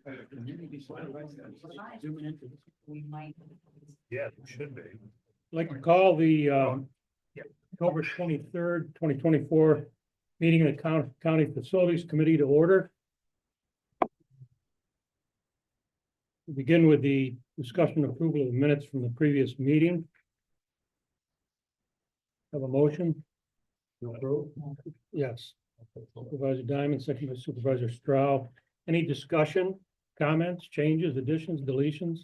Yeah, it should be. I'd like to call the Yeah. October 23rd, 2024 meeting of the County Facilities Committee to order. We begin with the discussion and approval of the minutes from the previous meeting. Have a motion? Yes. Supervisor Diamond, second by Supervisor Stroud. Any discussion, comments, changes, additions, deletions?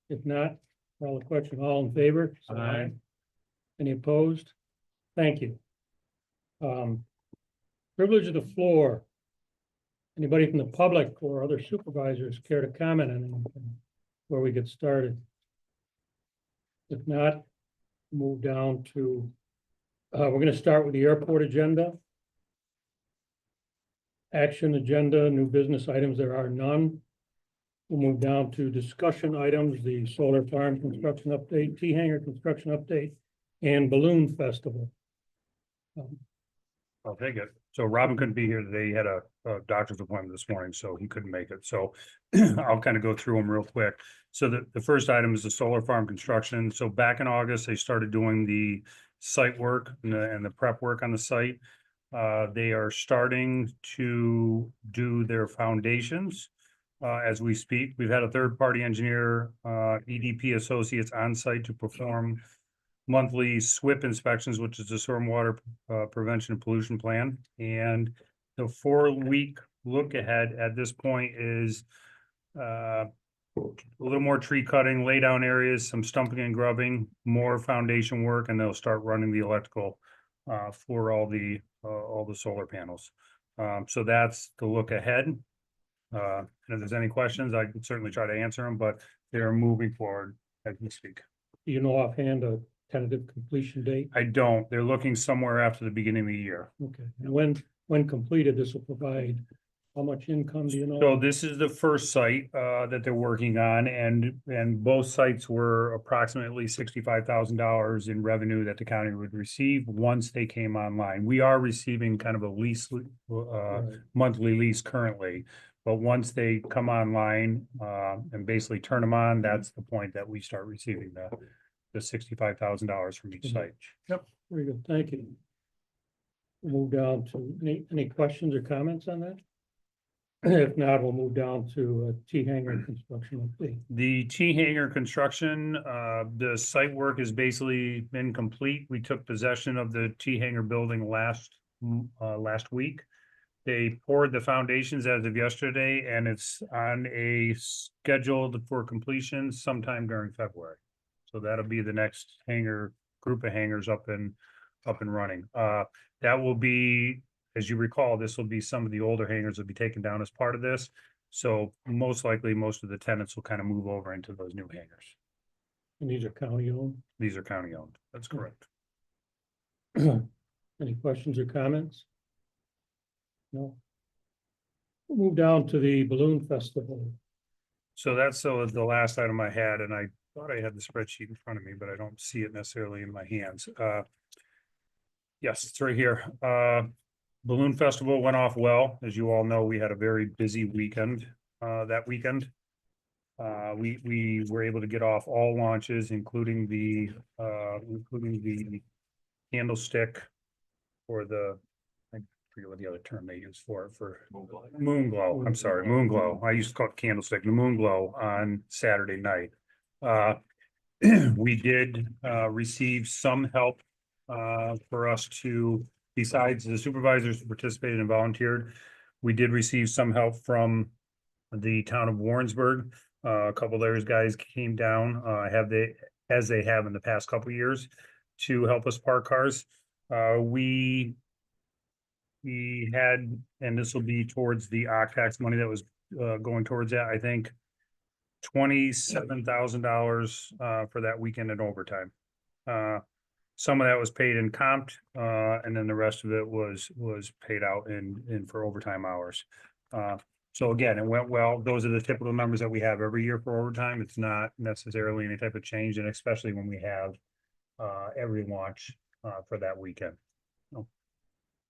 If not, call the question. All in favor? Say Aye. Any opposed? Thank you. Privilege of the floor. Anybody from the public or other supervisors care to comment on anything before we get started? If not, move down to, we're going to start with the airport agenda. Action agenda, new business items, there are none. We'll move down to discussion items, the solar farm construction update, T-hanger construction update, and balloon festival. I'll take it. So Robin couldn't be here today. He had a doctor's appointment this morning, so he couldn't make it. So I'll kind of go through them real quick. So the first item is the solar farm construction. So back in August, they started doing the site work and the prep work on the site. They are starting to do their foundations as we speak. We've had a third-party engineer, EDP Associates on site to perform monthly SWIP inspections, which is the stormwater prevention and pollution plan. And the 4-week look ahead at this point is a little more tree cutting, lay down areas, some stumping and grubbing, more foundation work, and they'll start running the electrical for all the solar panels. So that's the look ahead. And if there's any questions, I can certainly try to answer them, but they're moving forward as we speak. Do you know offhand a tentative completion date? I don't. They're looking somewhere after the beginning of the year. Okay, and when completed, this will provide how much income, do you know? So this is the first site that they're working on, and both sites were approximately $65,000 in revenue that the county would receive once they came online. We are receiving kind of a lease, Right. monthly lease currently, but once they come online and basically turn them on, that's the point that we start receiving the $65,000 from each site. Yep, very good, thank you. We'll move down to any questions or comments on that? If not, we'll move down to T-hanger construction update. The T-hanger construction, the site work has basically been complete. We took possession of the T-hanger building last week. They poured the foundations as of yesterday, and it's on a schedule for completion sometime during February. So that'll be the next group of hangars up and running. That will be, as you recall, this will be some of the older hangars will be taken down as part of this. So most likely, most of the tenants will kind of move over into those new hangars. And these are county owned? These are county owned. That's correct. Any questions or comments? No. We'll move down to the balloon festival. So that's the last item I had, and I thought I had the spreadsheet in front of me, but I don't see it necessarily in my hands. Yes, it's right here. Balloon festival went off well. As you all know, we had a very busy weekend that weekend. We were able to get off all launches, including the candlestick for I forget what the other term they use for moon glow. I'm sorry, moon glow. I used to call it candlestick, the moon glow on Saturday night. We did receive some help for us to, besides the supervisors who participated and volunteered, we did receive some help from the town of Warrensburg. A couple of those guys came down, as they have in the past couple of years, to help us park cars. We had, and this will be towards the OCTAX money that was going towards that, I think, $27,000 for that weekend in overtime. Some of that was paid in comped, and then the rest of it was paid out in for overtime hours. So again, it went well. Those are the typical numbers that we have every year for overtime. It's not necessarily any type of change, and especially when we have every launch for that weekend.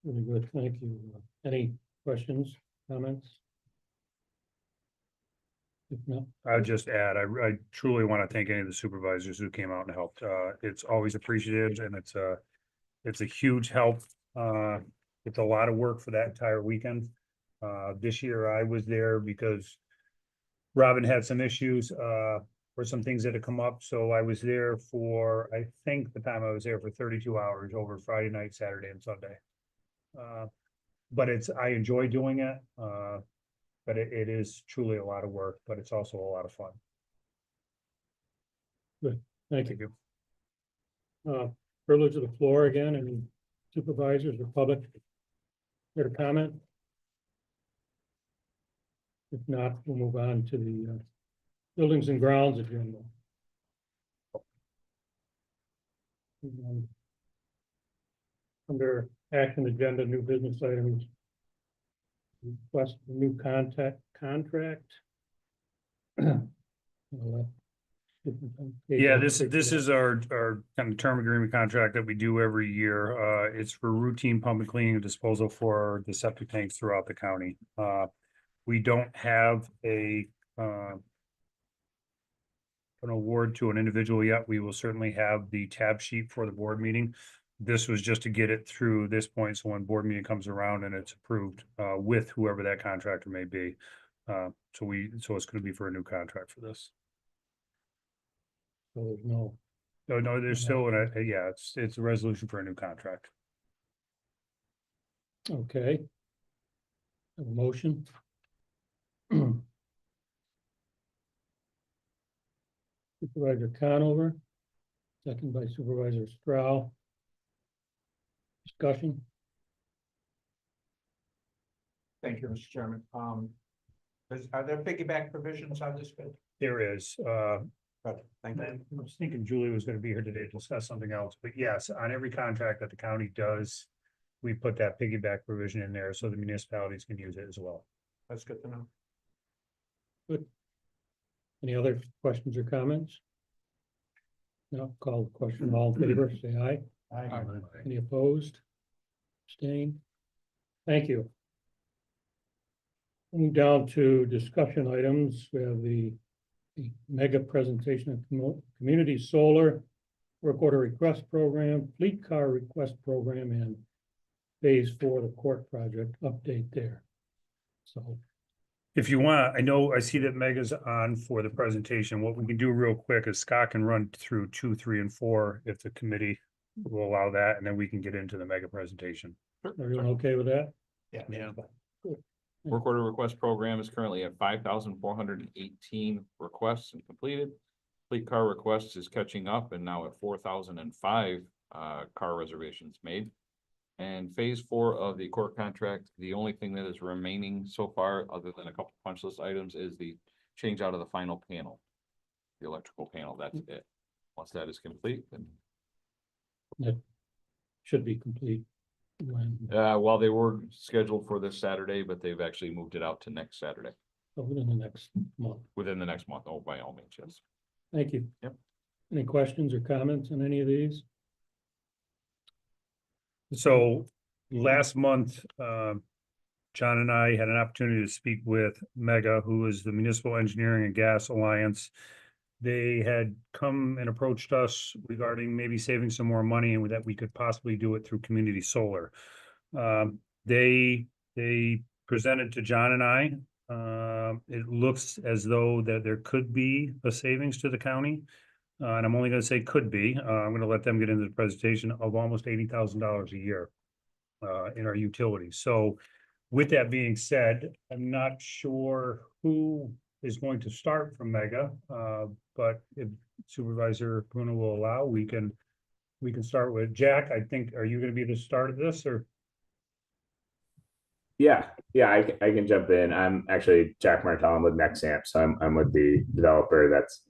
Very good, thank you. Any questions, comments? If not, I would just add, I truly want to thank any of the supervisors who came out and helped. It's always appreciated and it's a huge help. It's a lot of work for that entire weekend. This year I was there because Robin had some issues, for some things that had come up, so I was there for, I think the time I was there for 32 hours over Friday night, Saturday and Sunday. But I enjoy doing it, but it is truly a lot of work, but it's also a lot of fun. thank you. Thank you. Privilege of the floor again, and supervisors or public here to comment? If not, we'll move on to the buildings and grounds agenda. Under action agenda, new business items. Request a new contract. Yeah, this is our kind of term agreement contract that we do every year. It's for routine pumping, cleaning and disposal for the septic tanks throughout the county. We don't have an award to an individual yet. We will certainly have the tab sheet for the board meeting. This was just to get it through this point, so when board meeting comes around and it's approved with whoever that contractor may be. So it's going to be for a new contract for this. So there's no, No, there's still yeah, it's a resolution for a new contract. okay. Have a motion. Supervisor Conover, second by Supervisor Stroud. Discussion. Thank you, Mr. Chairman. Are there piggyback provisions on this bid? There is, Good, thank you. I was thinking Julie was gonna be here today to discuss something else, but yes, on every contract that the county does, we put that piggyback provision in there so the municipalities can use it as well. That's good to know. Good. Any other questions or comments? No, call the question. All in favor, say aye. Any opposed? Abstain? Thank you. Moving down to discussion items, we have the mega presentation of community solar work order request program, fleet car request program, and phase 4 of the court project update there. So If you want, I see that Mega's on for the presentation. What we can do real quick is Scott can run through 2, 3, and 4 if the committee will allow that, and then we can get into the mega presentation. everyone okay with that? Yeah. Work order request program is currently at 5,418 requests and completed. Fleet car requests is catching up and now at 4,005 car reservations made. And phase 4 of the court contract, the only thing that is remaining so far, other than a couple punch list items, is the change out of the final panel. The electrical panel, that's it. Once that is complete, then That should be complete when, well, they were scheduled for this Saturday, but they've actually moved it out to next Saturday, within the next month. within the next month. Oh, by all means, yes. Thank you. Yep. Any questions or comments on any of these? So last month, John and I had an opportunity to speak with Mega, who is the Municipal Engineering and Gas Alliance. They had come and approached us regarding maybe saving some more money and that we could possibly do it through community solar. They presented to John and I. It looks as though that there could be a savings to the county. And I'm only going to say could be. I'm going to let them get into the presentation of almost $80,000 a year in our utilities. So with that being said, I'm not sure who is going to start from Mega, but if Supervisor Bruno will allow, we can start with Jack. I think, are you going to be the start of this or? Yeah, I can jump in. I'm actually Jack Martel. I'm with Nexamp, so I'm with the developer that's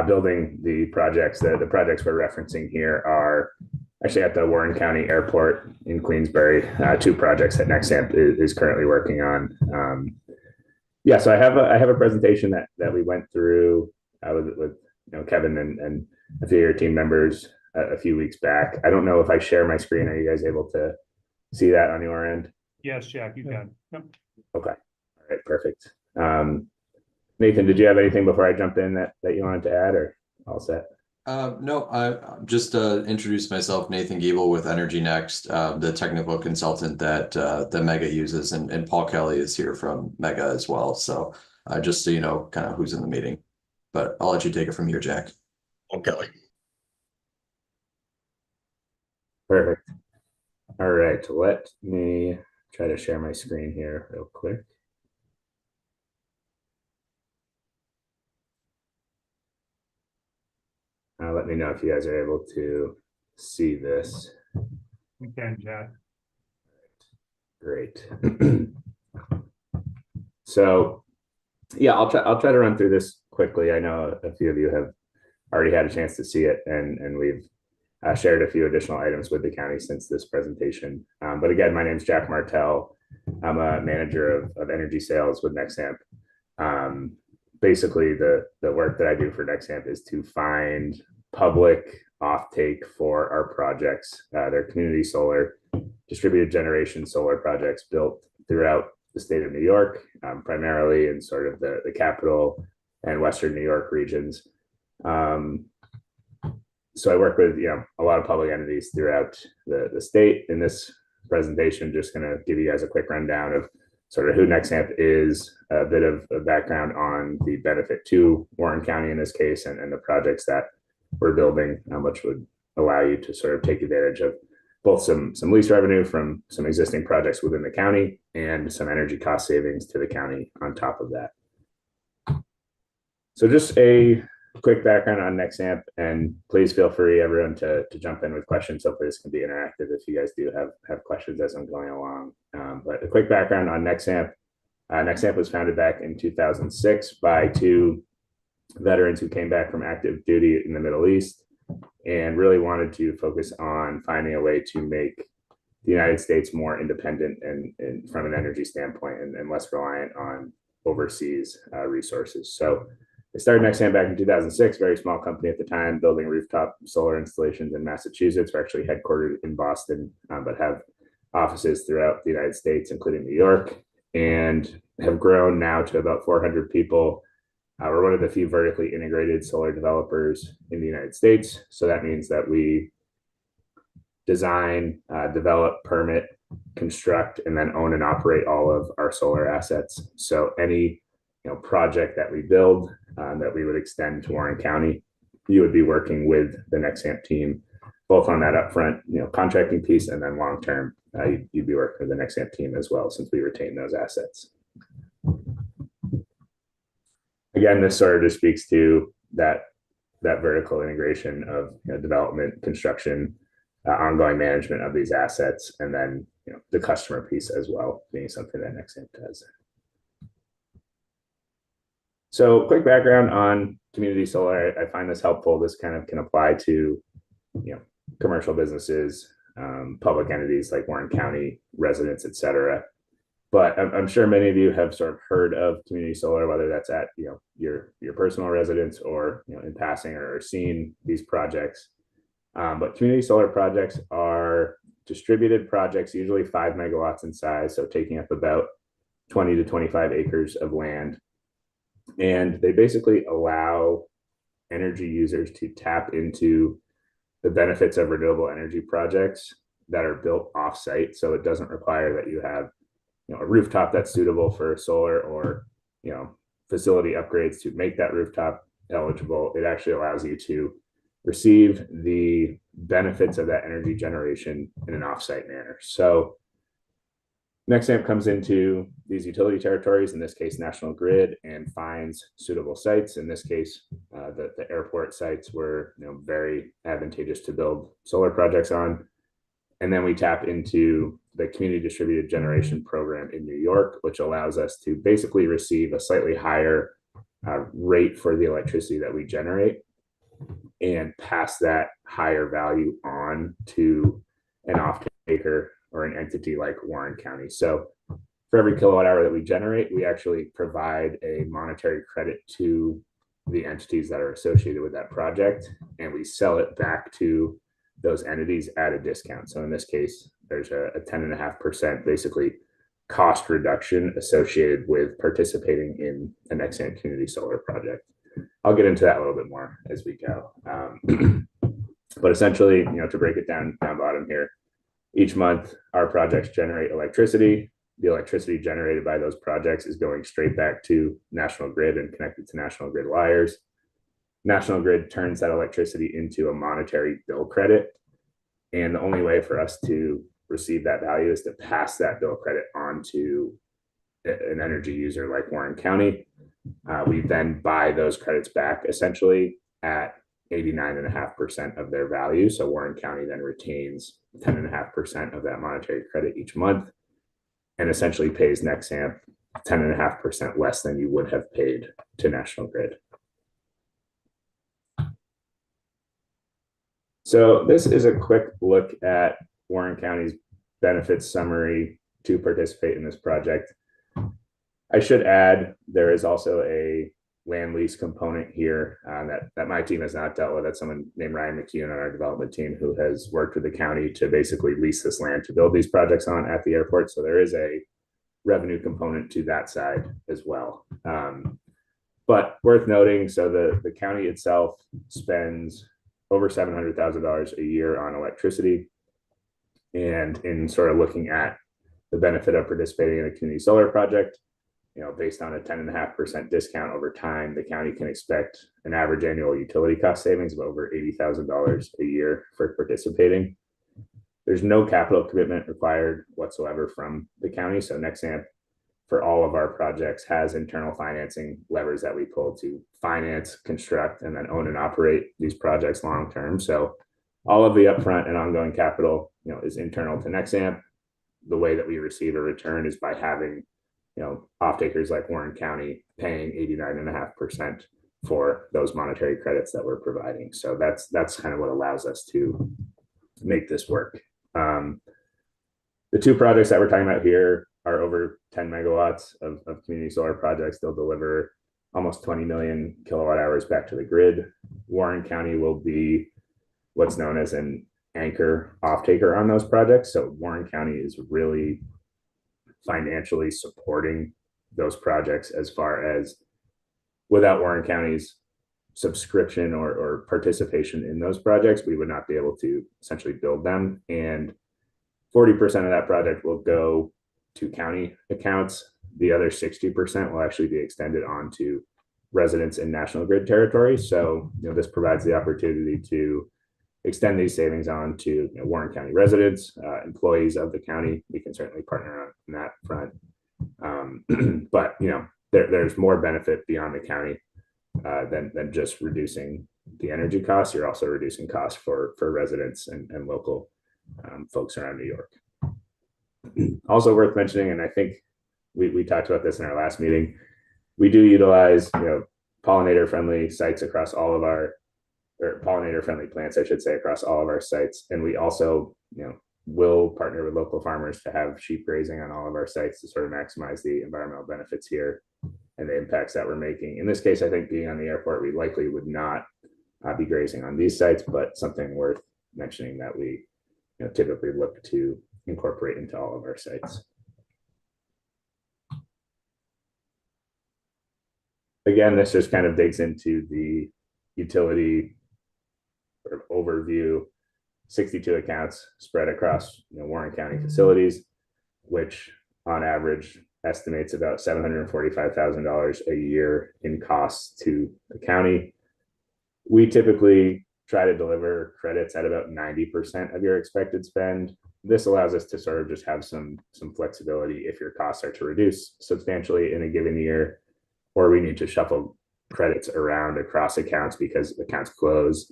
building the projects. The projects we're referencing here are actually at the Warren County Airport in Queensbury. 2 projects that Nexamp is currently working on. Yeah, so I have a presentation that we went through with Kevin and a few of your team members a few weeks back. I don't know if I share my screen. Are you guys able to see that on your end? Yes, Jack, you can. Yep. Okay. All right, perfect. Nathan, did you have anything before I jump in that you wanted to add, or all set? No, I just introduced myself, Nathan Giebel with Energy Next, the technical consultant that the Mega uses, and Paul Kelly is here from Mega as well. So just so you know, kind of who's in the meeting. But I'll let you take it from here, Jack. Paul Kelly. Perfect. All right, let me try to share my screen here real quick. Let me know if you guys are able to see this. We can, Jack. Great. So, yeah, I'll try to run through this quickly. I know a few of you have already had a chance to see it, and we've shared a few additional items with the county since this presentation. But again, my name is Jack Martell. I'm a manager of energy sales with Nexamp. Basically, the work that I do for Nexamp is to find public offtake for our projects. They're community solar, distributed generation solar projects built throughout the state of New York, primarily in sort of the capital and Western New York regions. So I work with a lot of public entities throughout the state. In this presentation, just going to give you guys a quick rundown of sort of who Nexamp is, a bit of a background on the benefit to Warren County in this case, and the projects that we're building, which would allow you to sort of take advantage of both some lease revenue from some existing projects within the county and some energy cost savings to the county on top of that. So just a quick background on Nexamp, and please feel free, everyone, to jump in with questions. Hopefully this can be interactive if you guys do have questions as I'm going along. But a quick background on Nexamp. Nexamp was founded back in 2006 by two veterans who came back from active duty in the Middle East and really wanted to focus on finding a way to make the United States more independent and from an energy standpoint and less reliant on overseas resources. So they started Nexamp back in 2006, very small company at the time, building rooftop solar installations in Massachusetts. We're actually headquartered in Boston, but have offices throughout the United States, including New York, and have grown now to about 400 people. We're one of the few vertically integrated solar developers in the United States. So that means that we design, develop, permit, construct, and then own and operate all of our solar assets. So any project that we build that we would extend to Warren County, you would be working with the Nexamp team, both on that upfront contracting piece, and then long term you'd be working with the Nexamp team as well, since we retain those assets. Again, this sort of just speaks to that vertical integration of development, construction, ongoing management of these assets, and then the customer piece as well, being something that Nexamp does. So quick background on community solar. I find this helpful. This kind of can apply to commercial businesses, public entities like Warren County, residents, et cetera. But I'm sure many of you have sort of heard of community solar, whether that's at your personal residence or in passing or seen these projects. But community solar projects are distributed projects, usually 5 megawatts in size, so taking up about 20 to 25 acres of land. And they basically allow energy users to tap into the benefits of renewable energy projects that are built off-site. So it doesn't require that you have a rooftop that's suitable for solar or facility upgrades to make that rooftop eligible. It actually allows you to receive the benefits of that energy generation in an off-site manner. So Nexamp comes into these utility territories, in this case National Grid, and finds suitable sites. In this case, the airport sites were very advantageous to build solar projects on. And then we tap into the community distributed generation program in New York, which allows us to basically receive a slightly higher rate for the electricity that we generate and pass that higher value on to an off-taker or an entity like Warren County. So for every kilowatt hour that we generate, we actually provide a monetary credit to the entities that are associated with that project, and we sell it back to those entities at a discount. So in this case, there's a 10.5% basically cost reduction associated with participating in a Nexamp community solar project. I'll get into that a little bit more as we go. But essentially, to break it down bottom here, each month our projects generate electricity. The electricity generated by those projects is going straight back to National Grid and connected to National Grid wires. National Grid turns that electricity into a monetary bill credit. And the only way for us to receive that value is to pass that bill credit on to an energy user like Warren County. We then buy those credits back essentially at 89.5% of their value. So Warren County then retains 10.5% of that monetary credit each month and essentially pays Nexamp 10.5% less than you would have paid to National Grid. So this is a quick look at Warren County's benefits summary to participate in this project. I should add, there is also a land lease component here that my team has not dealt with. That's someone named Ryan McKeon on our development team who has worked with the county to basically lease this land to build these projects on at the airport. So there is a revenue component to that side as well. But worth noting, so the county itself spends over $700,000 a year on electricity. And in sort of looking at the benefit of participating in a community solar project, based on a 10.5% discount over time, the county can expect an average annual utility cost savings of over $80,000 a year for participating. There's no capital commitment required whatsoever from the county. So Nexamp, for all of our projects, has internal financing levers that we pull to finance, construct, and then own and operate these projects long term. So all of the upfront and ongoing capital, is internal to Nexamp. The way that we receive a return is by having, off-takers like Warren County paying 89.5% for those monetary credits that we're providing. So that's kind of what allows us to make this work. The two projects that we're talking about here are over 10 megawatts of community solar projects. They'll deliver almost 20 million kilowatt hours back to the grid. Warren County will be what's known as an anchor off-taker on those projects. So Warren County is really financially supporting those projects, as far as without Warren County's subscription or participation in those projects, we would not be able to essentially build them. And 40% of that project will go to county accounts. The other 60% will actually be extended onto residents in National Grid territory. So, this provides the opportunity to extend these savings on to Warren County residents, employees of the county. We can certainly partner on that front. But there's more benefit beyond the county than just reducing the energy costs. You're also reducing costs for residents and local folks around New York. Also worth mentioning, and I think we talked about this in our last meeting, we do utilize pollinator-friendly sites across all of our, or pollinator-friendly plants, I should say, across all of our sites. And we also, will partner with local farmers to have sheep grazing on all of our sites to sort of maximize the environmental benefits here and the impacts that we're making. In this case, I think being on the airport, we likely would not be grazing on these sites, but something worth mentioning that we typically look to incorporate into all of our sites. Again, this just kind of digs into the utility sort of overview. 62 accounts spread across Warren County facilities, which on average estimates about $745,000 a year in costs to the county. We typically try to deliver credits at about 90% of your expected spend. This allows us to sort of just have some flexibility if your costs are to reduce substantially in a given year, or we need to shuffle credits around across accounts because accounts close.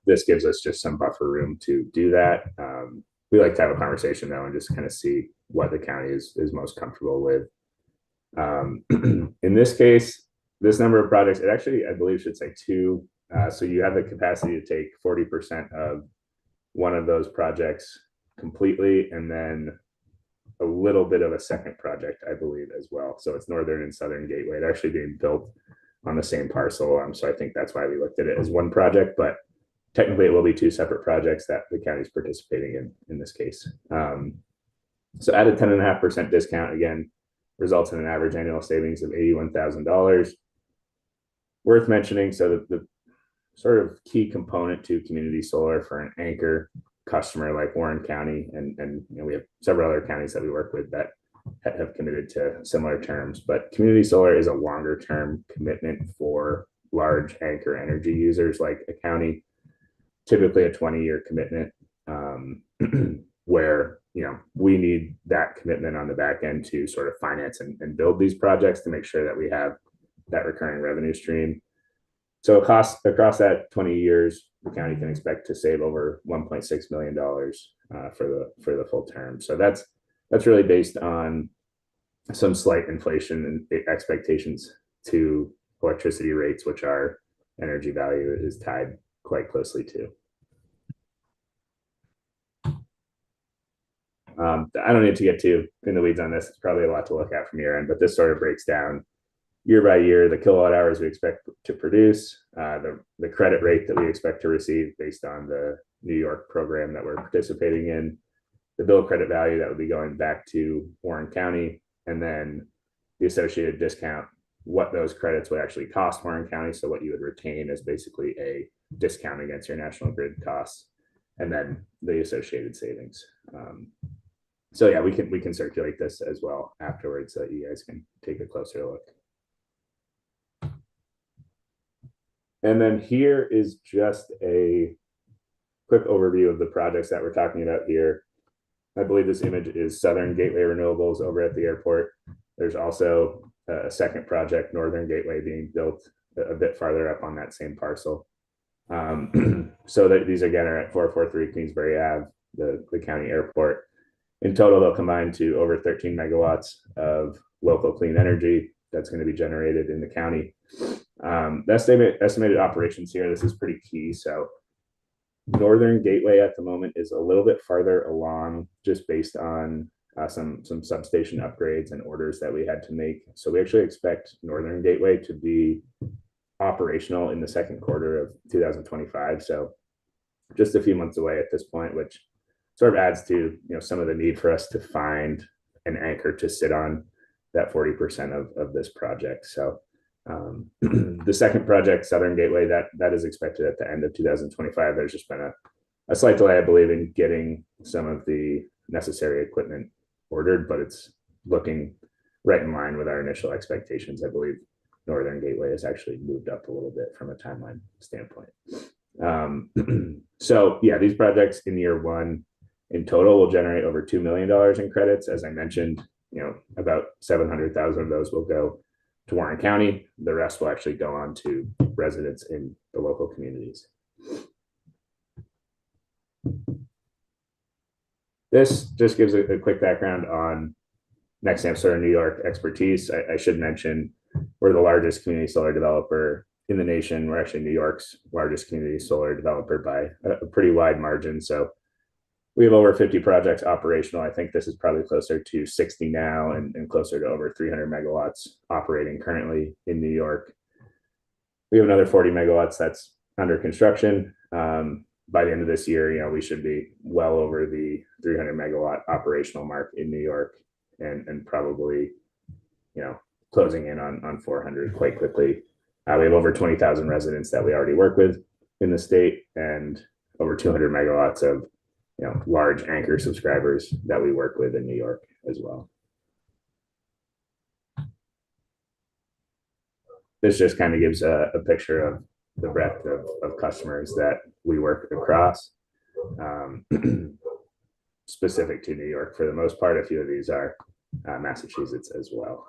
This gives us just some buffer room to do that. We like to have a conversation though and just kind of see what the county is most comfortable with. In this case, this number of projects, it actually, I believe, should say two. So you have the capacity to take 40% of one of those projects completely, and then a little bit of a second project, I believe, as well. So it's Northern and Southern Gateway. They're actually being built on the same parcel. So I think that's why we looked at it as one project, but technically it will be two separate projects that the county is participating in this case. So at a 10.5% discount, again, results in an average annual savings of $81,000. Worth mentioning, so the sort of key component to community solar for an anchor customer like Warren County, and we have several other counties that we work with that have committed to similar terms, but community solar is a longer term commitment for large anchor energy users like a county, typically a 20-year commitment, where we need that commitment on the back end to sort of finance and build these projects to make sure that we have that recurring revenue stream. So across that 20 years, the county can expect to save over $1.6 million for the full term. So that's really based on some slight inflation and expectations to electricity rates, which our energy value is tied quite closely to. I don't need to get too in the weeds on this. It's probably a lot to look at from your end, but this sort of breaks down year by year the kilowatt hours we expect to produce, the credit rate that we expect to receive based on the New York program that we're participating in, the bill credit value that would be going back to Warren County, and then the associated discount, what those credits would actually cost Warren County. So what you would retain is basically a discount against your national grid costs, and then the associated savings. So yeah, we can circulate this as well afterwards so that you guys can take a closer look. And then here is just a quick overview of the projects that we're talking about here. I believe this image is Southern Gateway Renewables over at the airport. There's also a second project, Northern Gateway, being built a bit farther up on that same parcel. So that these again are at 443 Queensbury Ave, the county airport. In total, they'll combine to over 13 megawatts of local clean energy that's going to be generated in the county. The estimated operations here, this is pretty key. So Northern Gateway at the moment is a little bit farther along, just based on some substation upgrades and orders that we had to make. So we actually expect Northern Gateway to be operational in the second quarter of 2025. So just a few months away at this point, which sort of adds to some of the need for us to find an anchor to sit on that 40% of this project. So the second project, Southern Gateway, that is expected at the end of 2025. There's just been a slight delay, I believe, in getting some of the necessary equipment ordered, but it's looking right in line with our initial expectations. I believe Northern Gateway has actually moved up a little bit from a timeline standpoint. So yeah, these projects in year one in total will generate over $2 million in credits. As I mentioned, about 700,000 of those will go to Warren County. The rest will actually go on to residents in the local communities. This just gives a quick background on NextAmp's sort of New York expertise. I should mention we're the largest community solar developer in the nation. We're actually New York's largest community solar developer by a pretty wide margin. So we have over 50 projects operational. I think this is probably closer to 60 now and closer to over 300 megawatts operating currently in New York. We have another 40 megawatts that's under construction. By the end of this year, we should be well over the 300 megawatt operational mark in New York, and probably, closing in on 400 quite quickly. We have over 20,000 residents that we already work with in the state, and over 200 megawatts of large anchor subscribers that we work with in New York as well. This just kind of gives a picture of the breadth of customers that we work across, specific to New York for the most part. A few of these are Massachusetts as well.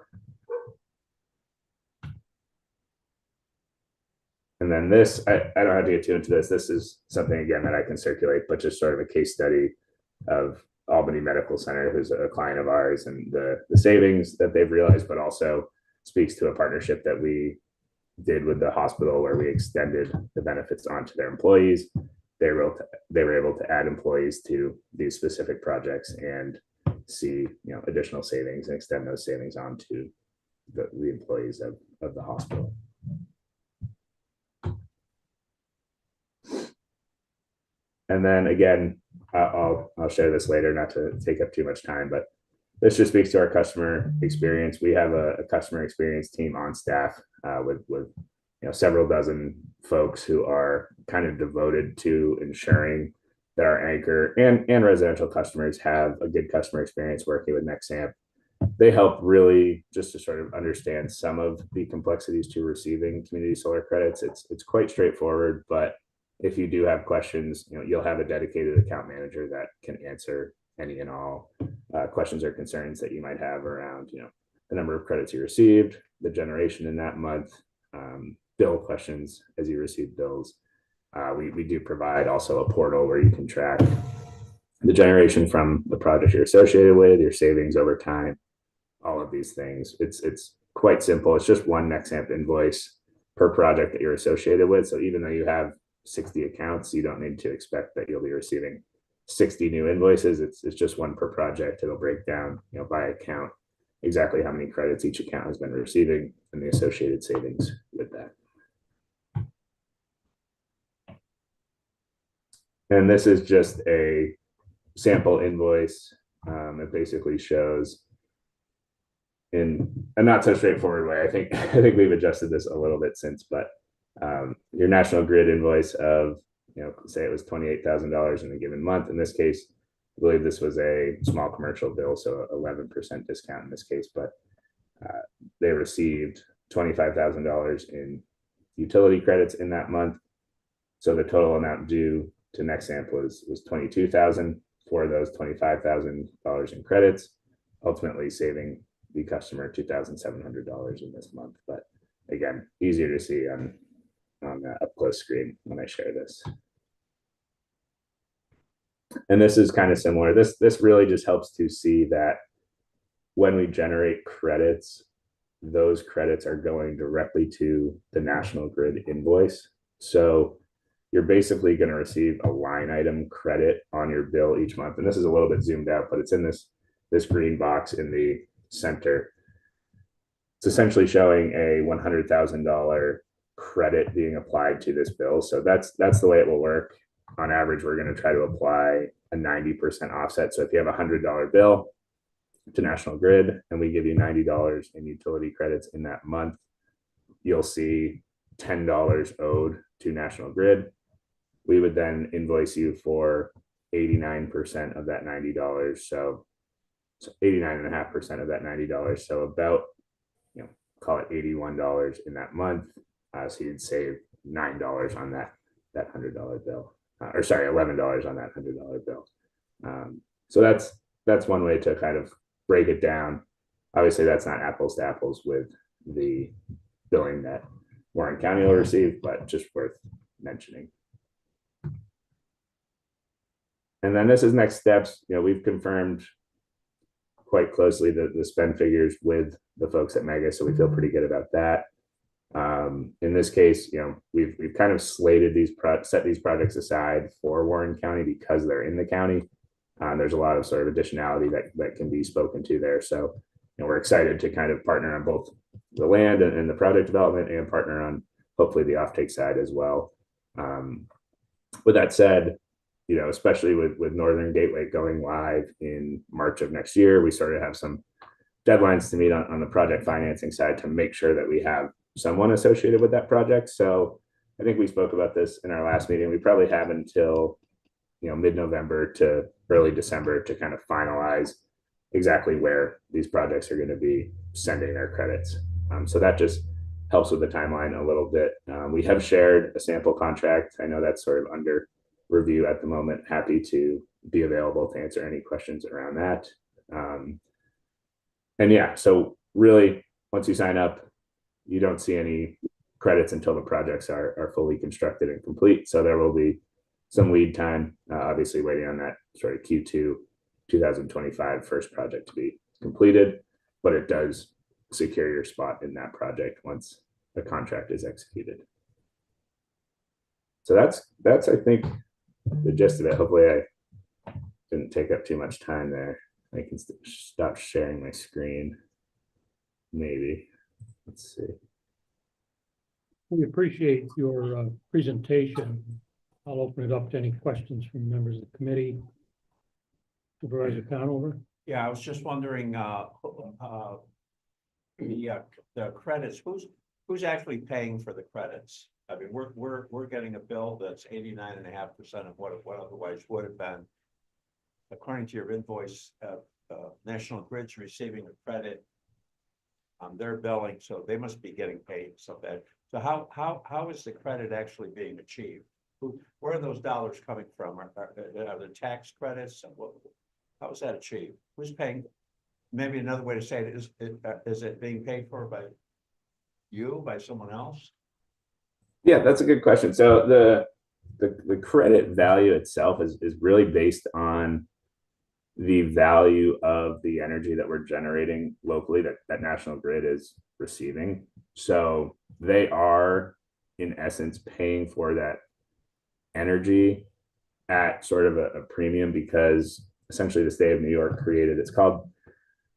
And then this, I don't have to get too into this. This is something, again, that I can circulate, but just sort of a case study of Albany Medical Center, who's a client of ours, and the savings that they've realized, but also speaks to a partnership that we did with the hospital where we extended the benefits onto their employees. They were able to add employees to these specific projects and see additional savings and extend those savings onto the employees of the hospital. And then again, I'll share this later, not to take up too much time, but this just speaks to our customer experience. We have a customer experience team on staff with several dozen folks who are kind of devoted to ensuring that our anchor and residential customers have a good customer experience working with Nexamp. They help really just to sort of understand some of the complexities to receiving community solar credits. It's quite straightforward, but if you do have questions, you'll have a dedicated account manager that can answer any and all questions or concerns that you might have around, the number of credits you received, the generation in that month, bill questions as you receive bills. We do provide also a portal where you can track the generation from the project you're associated with, your savings over time, all of these things. It's quite simple. It's just one Nexamp invoice per project that you're associated with. So even though you have 60 accounts, you don't need to expect that you'll be receiving 60 new invoices. It's just one per project. It'll break down, by account exactly how many credits each account has been receiving and the associated savings with that. And this is just a sample invoice. It basically shows in a not so straightforward way. I think we've adjusted this a little bit since, but your National Grid invoice of, say it was $28,000 in a given month. In this case, I believe this was a small commercial bill, so 11% discount in this case, but they received $25,000 in utility credits in that month. So the total amount due to Nexamp was $22,000 for those $25,000 in credits, ultimately saving the customer $2,700 in this month. But again, easier to see on the up close screen when I share this. And this is kind of similar. This really just helps to see that when we generate credits, those credits are going directly to the National Grid invoice. So you're basically going to receive a line item credit on your bill each month. And this is a little bit zoomed out, but it's in this green box in the center. It's essentially showing a $100,000 credit being applied to this bill. So that's the way it will work. On average, we're going to try to apply a 90% offset. So if you have a $100 bill to National Grid and we give you $90 in utility credits in that month, you'll see $10 owed to National Grid. We would then invoice you for 89% of that $90. So 89.5% of that $90. So about, call it $81 in that month. So you'd save $9 on that $100 bill, or sorry, $11 on that $100 bill. So that's one way to kind of break it down. Obviously, that's not apples to apples with the billing that Warren County will receive, but just worth mentioning. And then this is next steps. We've confirmed quite closely the spend figures with the folks at Mega, so we feel pretty good about that. In this case, we've kind of slated set these projects aside for Warren County because they're in the county. There's a lot of sort of additionality that can be spoken to there. So, we're excited to kind of partner on both the land and the project development, and partner on hopefully the offtake side as well. With that said, especially with Northern Gateway going live in March of next year, we sort of have some deadlines to meet on the project financing side to make sure that we have someone associated with that project. So I think we spoke about this in our last meeting. We probably have until mid-November to early December to kind of finalize exactly where these projects are going to be sending their credits. So that just helps with the timeline a little bit. We have shared a sample contract. I know that's sort of under review at the moment. Happy to be available to answer any questions around that. And yeah, so really, once you sign up, you don't see any credits until the projects are fully constructed and complete. So there will be some lead time, obviously waiting on that sort of Q2 2025 first project to be completed, but it does secure your spot in that project once the contract is executed. So that's I think the gist of it. Hopefully I didn't take up too much time there. I can stop sharing my screen. Maybe. Let's see. We appreciate your presentation. I'll open it up to any questions from members of the committee. Supervisor Conover? Yeah, I was just wondering, the credits, who's actually paying for the credits? I mean, we're getting a bill that's 89.5% of what it otherwise would have been. According to your invoice, National Grid's receiving a credit on their billing, so they must be getting paid so that. So how is the credit actually being achieved? Where are those dollars coming from? Are the tax credits? How is that achieved? Who's paying? Maybe another way to say it is it being paid for by you, by someone else? Yeah, that's a good question. So the credit value itself is really based on the value of the energy that we're generating locally that National Grid is receiving. So they are, in essence, paying for that energy at sort of a premium, because essentially the state of New York created, it's called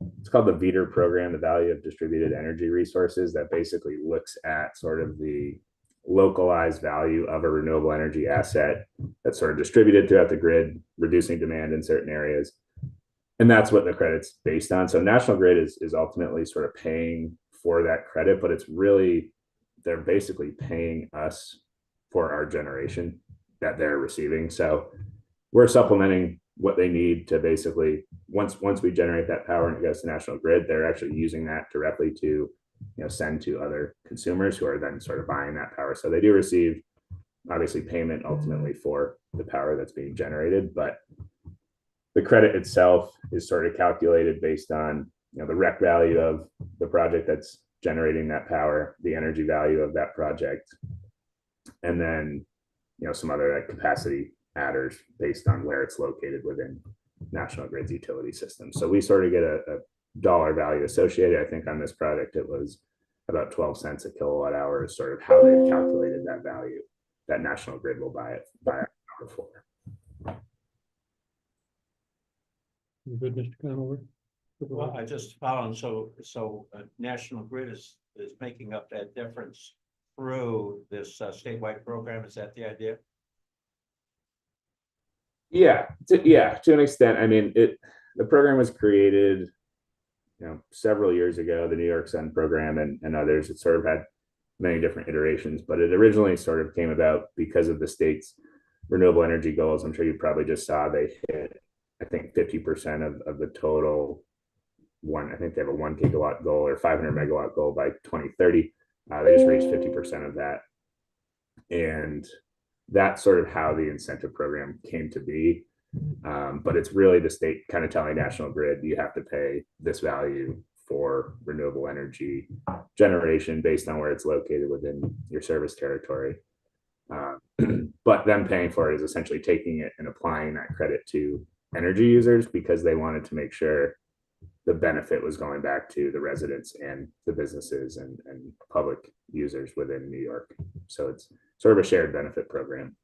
the VEDR program, the Value of Distributed Energy Resources, that basically looks at sort of the localized value of a renewable energy asset that's sort of distributed throughout the grid, reducing demand in certain areas. And that's what the credit's based on. So National Grid is ultimately sort of paying for that credit, but it's really, they're basically paying us for our generation that they're receiving. So we're supplementing what they need to basically, once we generate that power and it goes to National Grid, they're actually using that directly to send to other consumers who are then sort of buying that power. So they do receive obviously payment ultimately for the power that's being generated, but the credit itself is sort of calculated based on the REC value of the project that's generating that power, the energy value of that project, and then some other capacity adders based on where it's located within National Grid's utility system. So we sort of get a dollar value associated. I think on this project it was about 12 cents a kilowatt hour is sort of how they've calculated that value that National Grid will buy it for. You good, Mr. Conover? Well, I just followed, so National Grid is making up that difference through this statewide program. Is that the idea? Yeah, to an extent. I mean, the program was created, several years ago, the New York Sun program and others. It sort of had many different iterations, but it originally sort of came about because of the state's renewable energy goals. I'm sure you probably just saw they hit, I think, 50% of the total I think they have a 1 gigawatt goal or 500 megawatt goal by 2030. They just reached 50% of that. And that's sort of how the incentive program came to be. But it's really the state kind of telling National Grid, you have to pay this value for renewable energy generation based on where it's located within your service territory. But them paying for it is essentially taking it and applying that credit to energy users, because they wanted to make sure the benefit was going back to the residents and the businesses and public users within New York. So it's sort of a shared benefit program.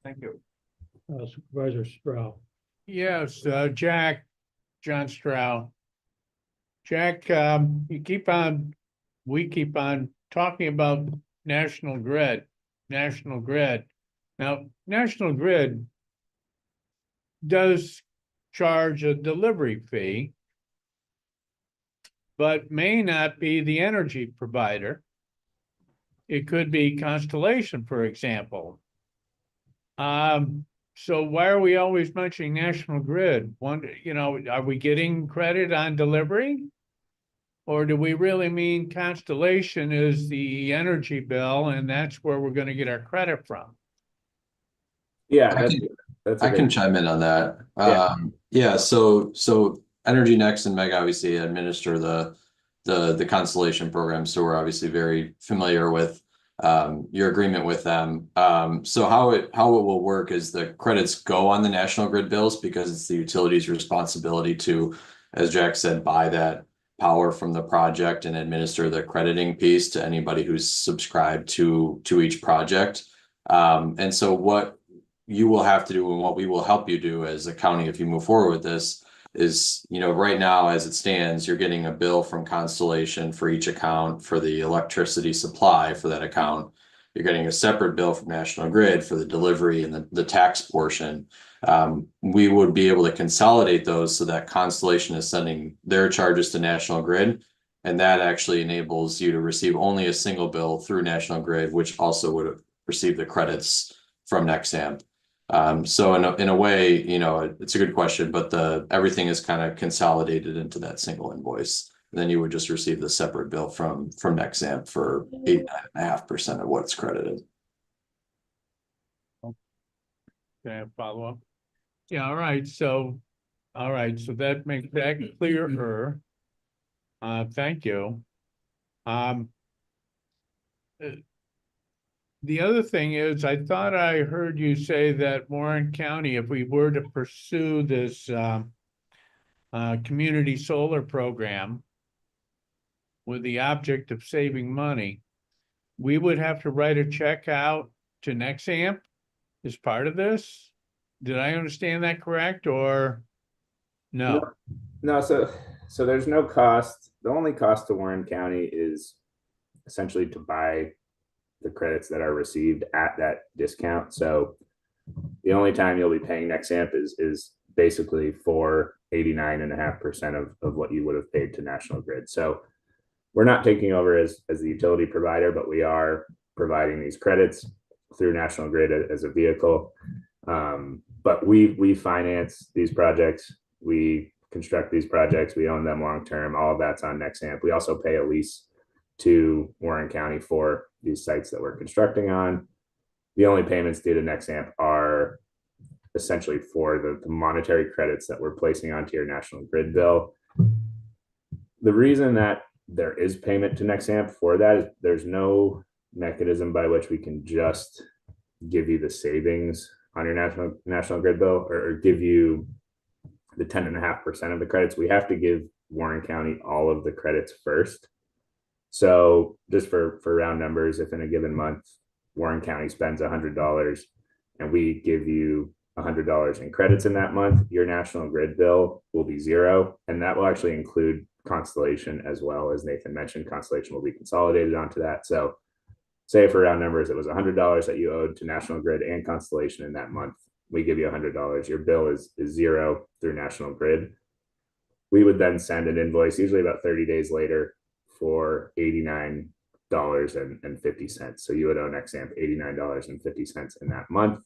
Thank you. Supervisor Stroud. Yes, John Stroud. Jack, we keep on talking about National Grid. Now, National Grid does charge a delivery fee, but may not be the energy provider. It could be Constellation, for example. So why are we always mentioning National Grid? Are we getting credit on delivery? Or do we really mean Constellation is the energy bill and that's where we're going to get our credit from? Yeah, I can chime in on that. Yeah. So Energy Next and Mega obviously administer the Constellation program. So we're obviously very familiar with your agreement with them. So how it will work is the credits go on the National Grid bills because it's the utility's responsibility to, as Jack said, buy that power from the project and administer the crediting piece to anybody who's subscribed to each project. And so what you will have to do and what we will help you do as a county if you move forward with this is, right now as it stands, you're getting a bill from Constellation for each account for the electricity supply for that account. you're getting a separate bill from National Grid for the delivery and the tax portion. We would be able to consolidate those so that Constellation is sending their charges to National Grid. And that actually enables you to receive only a single bill through National Grid, which also would receive the credits from Nexamp. So in a way, you know, it's a good question, but everything is kind of consolidated into that single invoice. Then you would just receive the separate bill from Nexamp for 89.5% of what's credited. Okay, follow up. Yeah, all right, so that makes that clearer. Thank you. The other thing is, I thought I heard you say that Warren County, if we were to pursue this community solar program with the object of saving money, we would have to write a check out to Nexamp as part of this? Did I understand that correct, or no? No, so there's no cost. The only cost to Warren County is essentially to buy the credits that are received at that discount. So the only time you'll be paying Nexamp is basically for 89.5% of what you would have paid to National Grid. So we're not taking over as the utility provider, but we are providing these credits through National Grid as a vehicle. But we finance these projects, we construct these projects, we own them long term. All of that's on Nexamp. We also pay a lease to Warren County for these sites that we're constructing on. The only payments due to Nexamp are essentially for the monetary credits that we're placing onto your National Grid bill. The reason that there is payment to Nexamp for that is there's no mechanism by which we can just give you the savings on your National Grid bill or give you the 10.5% of the credits. We have to give Warren County all of the credits first. So just for round numbers, if in a given month Warren County spends $100 and we give you $100 in credits in that month, your National Grid bill will be zero, and that will actually include Constellation as well. As Nathan mentioned, Constellation will be consolidated onto that. So say for round numbers, it was $100 that you owed to National Grid and Constellation in that month. We give you $100. Your bill is zero through National Grid. We would then send an invoice, usually about 30 days later, for $89.50. So you would owe Nexamp $89.50 in that month,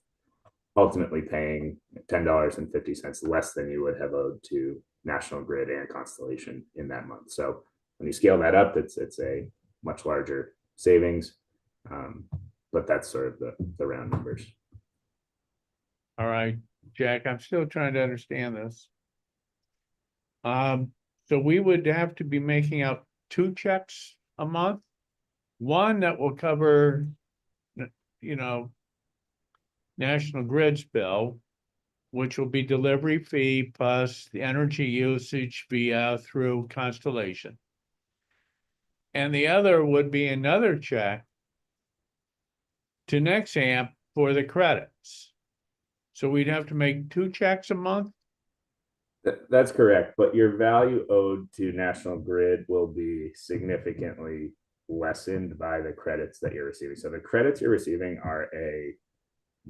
ultimately paying $10.50 less than you would have owed to National Grid and Constellation in that month. So when you scale that up, it's a much larger savings. But that's sort of the round numbers. All right, Jack, I'm still trying to understand this. So we would have to be making out 2 checks a month. One that will cover, you know, National Grid's bill, which will be delivery fee plus the energy usage via through Constellation. And the other would be another check to Nexamp for the credits. So we'd have to make 2 checks a month? That's correct, but your value owed to National Grid will be significantly lessened by the credits that you're receiving. So the credits you're receiving are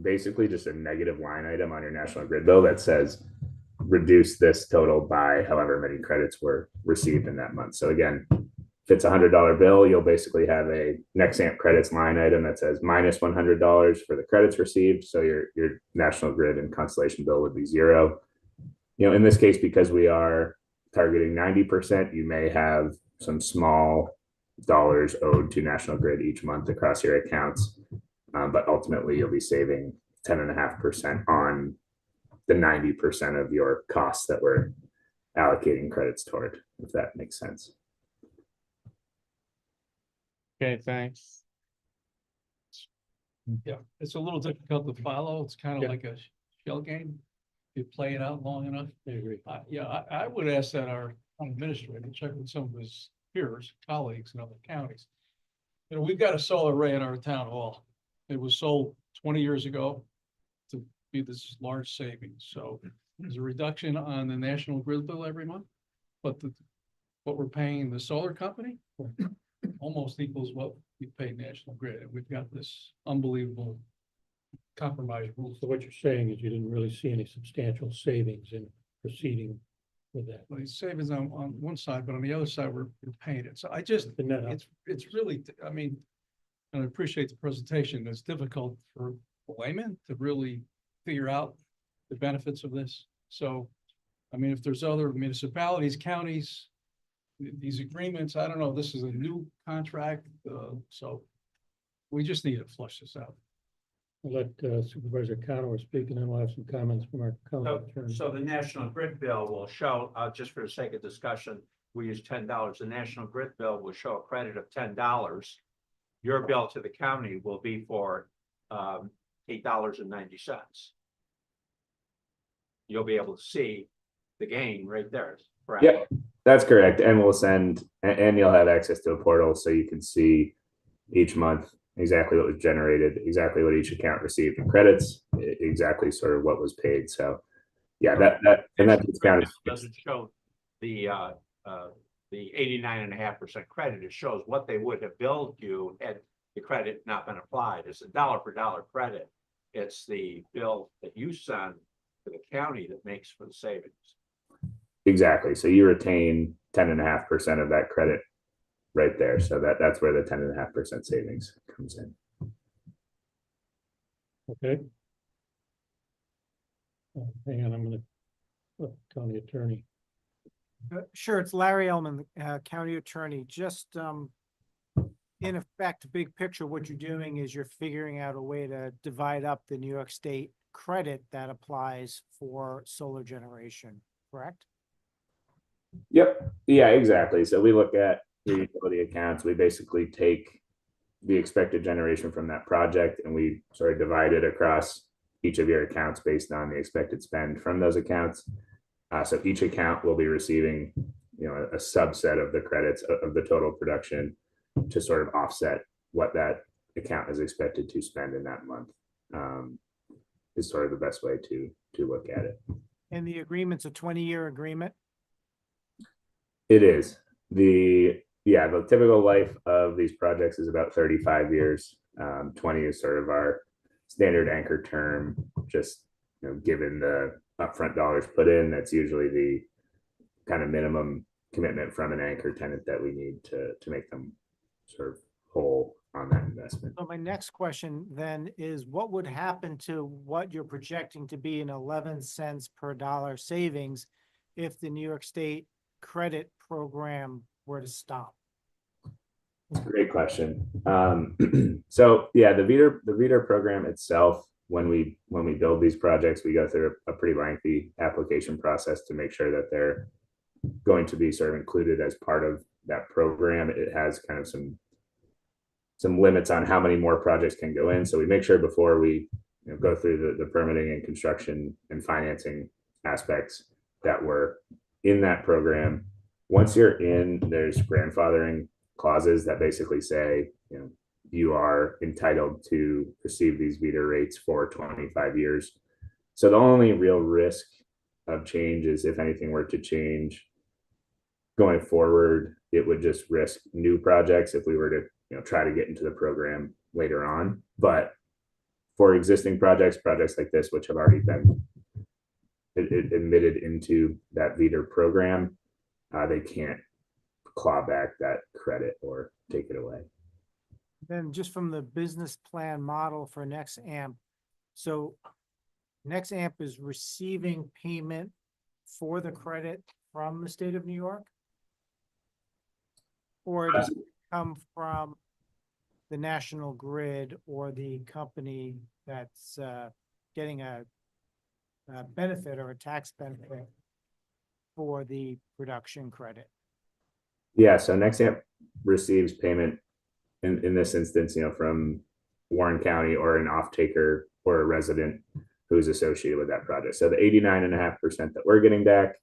basically just a negative line item on your National Grid bill that says reduce this total by however many credits were received in that month. So again, if it's a $100 bill, you'll basically have a Nexamp credits line item that says minus $100 for the credits received. So your National Grid and Constellation bill would be zero. You know, in this case, because we are targeting 90%, you may have some small dollars owed to National Grid each month across your accounts. But ultimately, you'll be saving 10.5% on the 90% of your costs that we're allocating credits toward, if that makes sense. Okay, thanks. Yeah, it's a little difficult to follow. It's kind Yeah. of like a shell game. You play it out long enough. I agree. I would ask that our town administrator check with some of his peers, colleagues in other counties. You know, we've got a solar array in our town hall. It was sold 20 years ago to be this large savings. So there's a reduction on the National Grid bill every month. But what we're paying the solar company almost equals what you pay National Grid, and we've got this unbelievable compromise rules. So what you're saying is you didn't really see any substantial savings in proceeding with that. Well, it's savings on one side, but on the other side, we're paying it. So I just, The net out. it's really, I mean, and I appreciate the presentation. It's difficult for a layman to really figure out the benefits of this. So, I mean, if there's other municipalities, counties, these agreements, I don't know, this is a new contract, so we just need to flush this out. I'll let Supervisor Conover speak, and then we'll have some comments from our county attorney. So the National Grid bill will show, just for the sake of discussion, we use $10. The National Grid bill will show a credit of $10. Your bill to the county will be for $8.90. You'll be able to see the gain right there. Correct? Yep, that's correct. And we'll send, and you'll have access to a portal so you can see each month exactly what was generated, exactly what each account received in credits, exactly sort of what was paid. So yeah, that discount Doesn't show the 89.5% credit. It shows what they would have billed you had the credit not been applied. It's a dollar for dollar credit. It's the bill that you send to the county that makes for the savings. exactly. So you retain 10.5% of that credit right there. So that's where the 10.5% savings comes in. Okay. Hang on, I'm gonna, county attorney. Sure, it's Larry Ellman, County Attorney. Just, in effect, big picture, what you're doing is you're figuring out a way to divide up the New York State credit that applies for solar generation, correct? Yep. Yeah, exactly. So we look at the utility accounts. We basically take the expected generation from that project and we sort of divide it across each of your accounts based on the expected spend from those accounts. So each account will be receiving, a subset of the credits of the total production to sort of offset what that account is expected to spend in that month. Is sort of the best way to look at it. And the agreement's a 20-year agreement? It is. The typical life of these projects is about 35 years. 20 is sort of our standard anchor term, just given the upfront dollars put in, that's usually the kind of minimum commitment from an anchor tenant that we need to make them sort of whole on that investment. So my next question then is, what would happen to what you're projecting to be an 11 cents per dollar savings if the New York State credit program were to stop? Great question. So yeah, the VEDAR program itself, when we build these projects, we go through a pretty lengthy application process to make sure that they're going to be sort of included as part of that program. It has kind of some limits on how many more projects can go in. So we make sure before we go through the permitting and construction and financing aspects that we're in that program. Once you're in, there's grandfathering clauses that basically say, you are entitled to receive these VEDAR rates for 25 years. So the only real risk of change is if anything were to change going forward, it would just risk new projects if we were to try to get into the program later on. But for existing projects like this, which have already been admitted into that VEDAR program, they can't claw back that credit or take it away. Then just from the business plan model for NextAmp, so NextAmp is receiving payment for the credit from the state of New York? Or does it come from the National Grid or the company that's getting a benefit or a tax benefit for the production credit? Yeah, so NextAmp receives payment in this instance, from Warren County or an off-taker or a resident who's associated with that project. So the 89.5% that we're getting back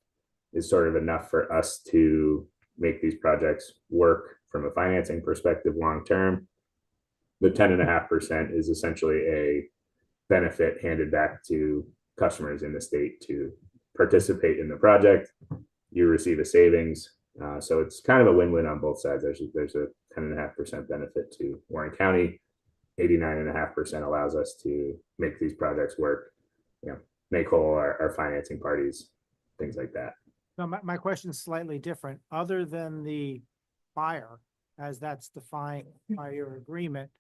is sort of enough for us to make these projects work from a financing perspective long-term. The 10.5% is essentially a benefit handed back to customers in the state to participate in the project. You receive a savings. So it's kind of a win-win on both sides. There's a 10.5% benefit to Warren County. 89.5% allows us to make these projects work, make whole our financing parties, things like that. No, my question is slightly different. Other than the fire, as that's defined by your agreement,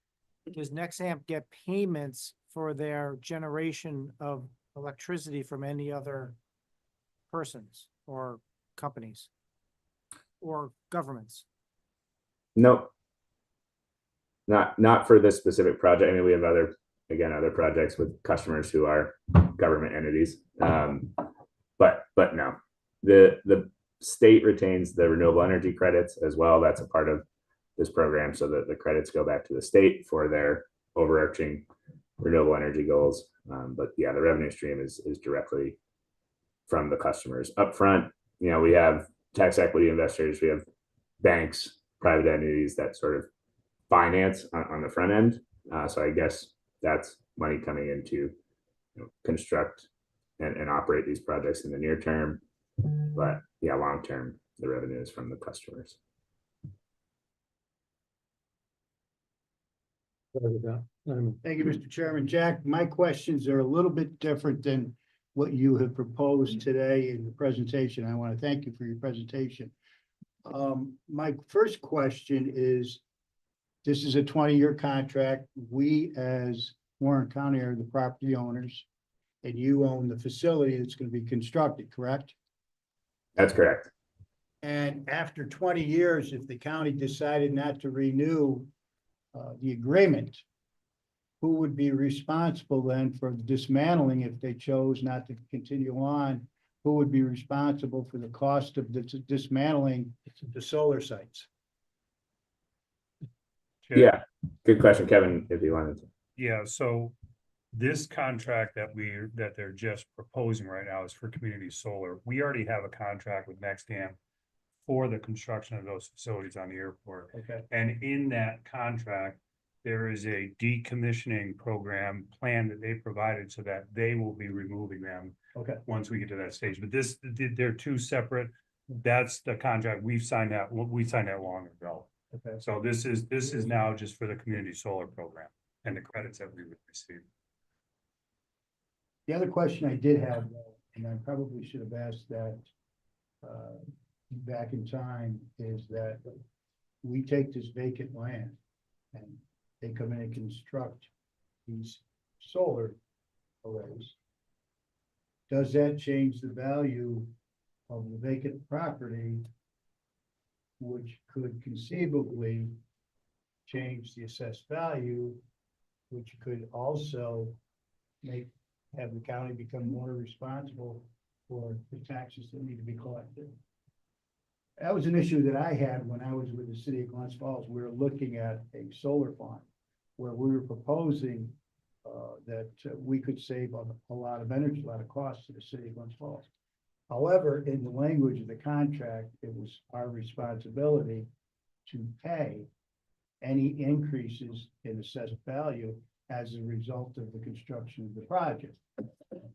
does Nexamp get payments for their generation of electricity from any other persons or companies or governments? Nope. Not for this specific project. I mean, we have other projects with customers who are government entities. But no, the state retains the renewable energy credits as well. That's a part of this program, so that the credits go back to the state for their overarching renewable energy goals. But yeah, the revenue stream is directly from the customers up front. We have tax equity investors, we have banks, private entities that sort of finance on the front end. So I guess that's money coming in to construct and operate these projects in the near term. But yeah, long term, the revenue is from the customers. Thank you, Mr. Chairman. Jack, my questions are a little bit different than what you have proposed today in the presentation. I want to thank you for your presentation. My first question is, this is a 20-year contract. We, as Warren County, are the property owners, and you own the facility that's going to be constructed, correct? That's correct. And after 20 years, if the county decided not to renew the agreement, who would be responsible then for the dismantling if they chose not to continue on? Who would be responsible for the cost of the dismantling the solar sites? Yeah, good question, Kevin, if you wanted to. Yeah, so this contract that they're just proposing right now is for community solar. We already have a contract with NextAmp for the construction of those facilities on the airport. Okay. And in that contract, there is a decommissioning program plan that they provided so that they will be removing them. Okay. Once we get to that stage, but they're two separate. That's the contract. We signed that long ago. Okay. So this is now just for the community solar program and the credits that we would receive. The other question I did have, though, and I probably should have asked that back in time, is that we take this vacant land and they come in and construct these solar arrays. Does that change the value of the vacant property, which could conceivably change the assessed value, which could also have the county become more responsible for the taxes that need to be collected? That was an issue that I had when I was with the city of Glens Falls. We were looking at a solar farm where we were proposing that we could save a lot of energy, a lot of costs to the city of Glens Falls. However, in the language of the contract, it was our responsibility to pay any increases in assessed value as a result of the construction of the project.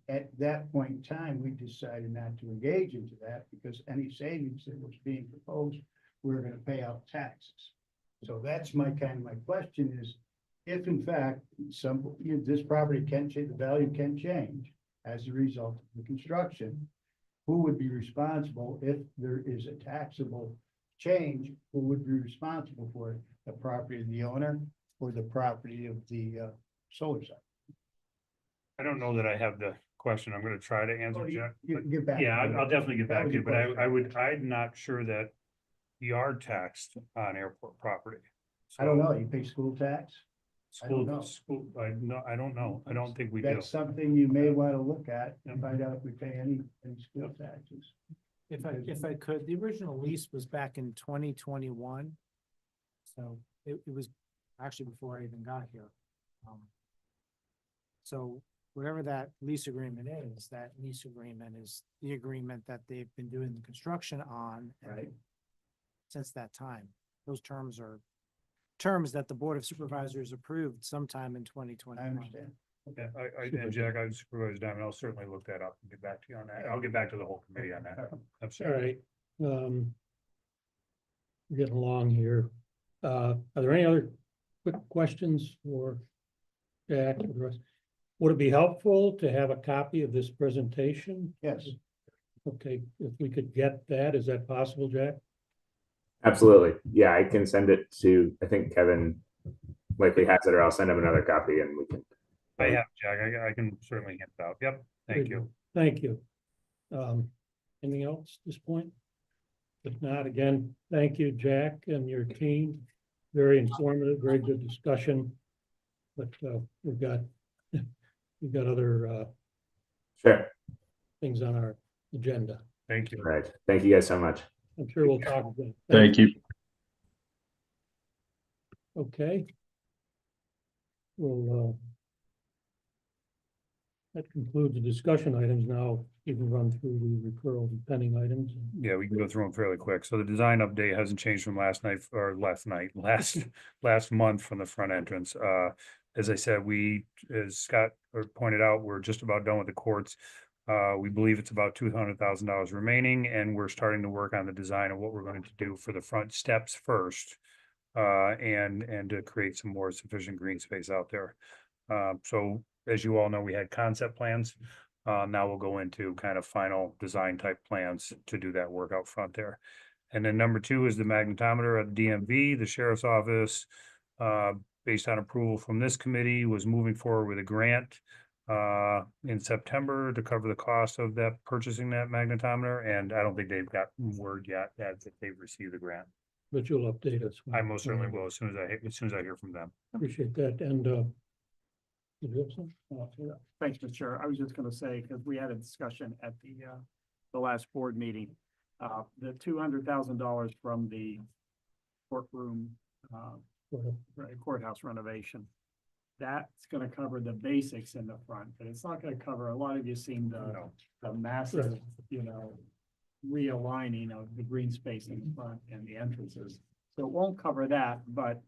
At that point in time, we decided not to engage into that because any savings that was being proposed, we were going to pay out taxes. So that's my question is, if in fact this property can change, the value can change as a result of the construction, who would be responsible if there is a taxable change? Who would be responsible for it? The property of the owner or the property of the solar site? I don't know that I have the question. I'm gonna try to answer, Jack. You can get back. Yeah, to me. I'll definitely get That back was to you, the but question. I'm not sure that we are taxed on airport property. I don't know. You pay school tax? I don't know. School, I don't know. I don't think we do. That's something you may want to look at and find out if we pay any school taxes. If I could, the original lease was back in 2021. So it was actually before I even got here. So whatever that lease agreement is the agreement that they've been doing the construction on. Right. Since that time, those terms are terms that the Board of Supervisors approved sometime in 2020. I understand. Yeah, and Jack, I supervise Diamond. I'll certainly look that up and get back to you on that. I'll get back to the whole committee on that. All Absolutely. right. we're getting along here. Are there any other quick questions for Jack or the rest? Would it be helpful to have a copy of this presentation? Yes. Okay, if we could get that, is that possible, Jack? Absolutely. Yeah, I can send it to, I think Kevin likely has it, or I'll send him another copy and we can. I have, Jack. I can certainly hand it out. Yep, thank you. Thank you. Anything else at this point? If not, again, thank you, Jack, and your team. Very informative, very good discussion. But we've got other Sure. things on our agenda. Thank you. All right. Thank you guys so much. I'm sure we'll talk again. Thank you. Okay. Well, that concludes the discussion items. Now you can run through the referral and pending items. Yeah, we can go through them fairly quick. So the design update hasn't changed from last month from the front entrance. As I said, as Scott pointed out, we're just about done with the courts. We believe it's about $200,000 remaining, and we're starting to work on the design of what we're going to do for the front steps first. And to create some more sufficient green space out there. So as you all know, we had concept plans. Now we'll go into kind of final design type plans to do that work out front there. And then number 2 is the magnetometer at DMV. The sheriff's office, based on approval from this committee, was moving forward with a grant in September to cover the cost of that, purchasing that magnetometer. And I don't think they've got word yet that they've received the grant. But you'll update us. I most certainly will as soon as I hear from them. Appreciate that. And did you have something? Thanks, Mr. Chair. I was just gonna say, because we had a discussion at the last board meeting, the $200,000 from the courtroom, courthouse renovation. That's gonna cover the basics in the front, but it's not gonna cover, a lot of you seen the massive, realigning of the green space in the front and the entrances. So it won't cover that, but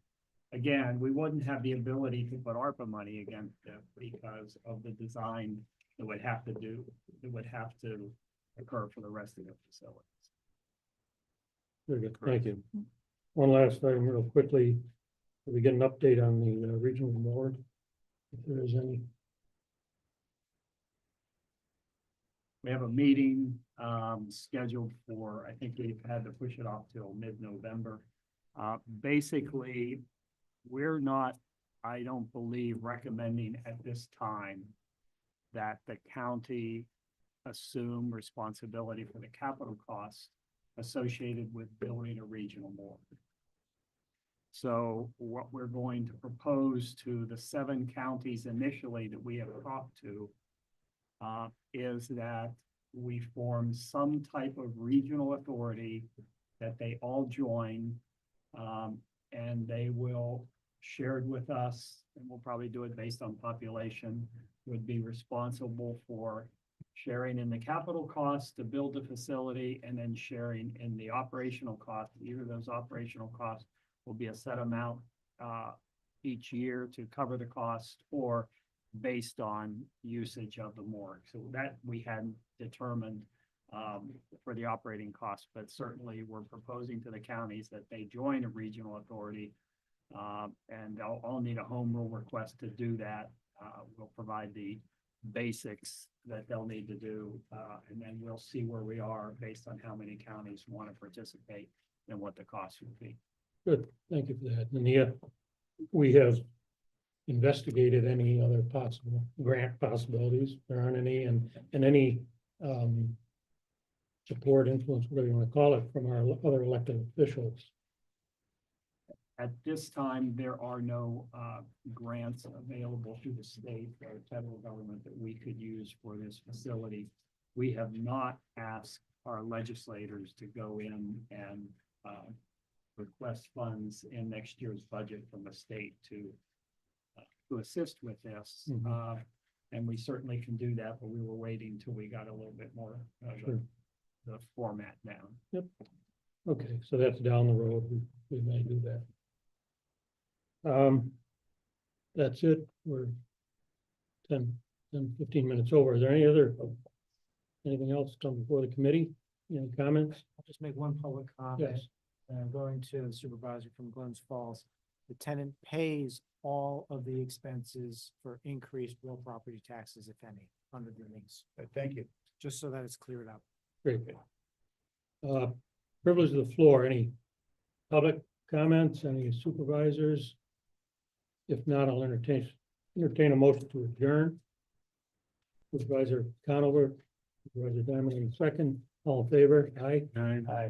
again, we wouldn't have the ability to put ARPA money against it because of the design that would have to occur for the rest of the facilities. Very good. Thank you. One last item real quickly. Did we get an update on the regional board? If there is any. We have a meeting scheduled for, I think we've had to push it off till mid-November. Basically, we're not, I don't believe, recommending at this time that the county assume responsibility for the capital costs associated with building a regional board. So what we're going to propose to the 7 counties initially that we have talked to is that we form some type of regional authority that they all join, and they will share it with us, and we'll probably do it based on population, would be responsible for sharing in the capital costs to build the facility and then sharing in the operational costs. Either those operational costs will be a set amount each year to cover the cost, or based on usage of the morgue. So that we hadn't determined for the operating costs, but certainly we're proposing to the counties that they join a regional authority, and they'll all need a home rule request to do that. We'll provide the basics that they'll need to do, and then we'll see where we are based on how many counties want to participate and what the cost would be. Good, thank you for that. And we have investigated any other possible grant possibilities. There aren't any, and any support, influence, whatever you want to call it, from our other elected officials. At this time, there are no grants available through the state or federal government that we could use for this facility. We have not asked our legislators to go in and request funds in next year's budget from the state to assist with this. And we certainly can do that, but we were waiting till we got a little bit more of the format down. Yep. Okay, so that's down the road. We may do that. That's it. We're 10, 15 minutes over. Is there anything else come before the committee? Any comments? I'll just make one public comment. Yes. going to the supervisor from Glens Falls, the tenant pays all of the expenses for increased real property taxes, if any, under the lease, Thank you. just so that it's cleared up. Great. Privilege of the floor, any public comments, any supervisors? If not, I'll entertain a motion to adjourn. Supervisor Conover, Supervisor Diamond, second, all in favor? Aye. Aye. Aye.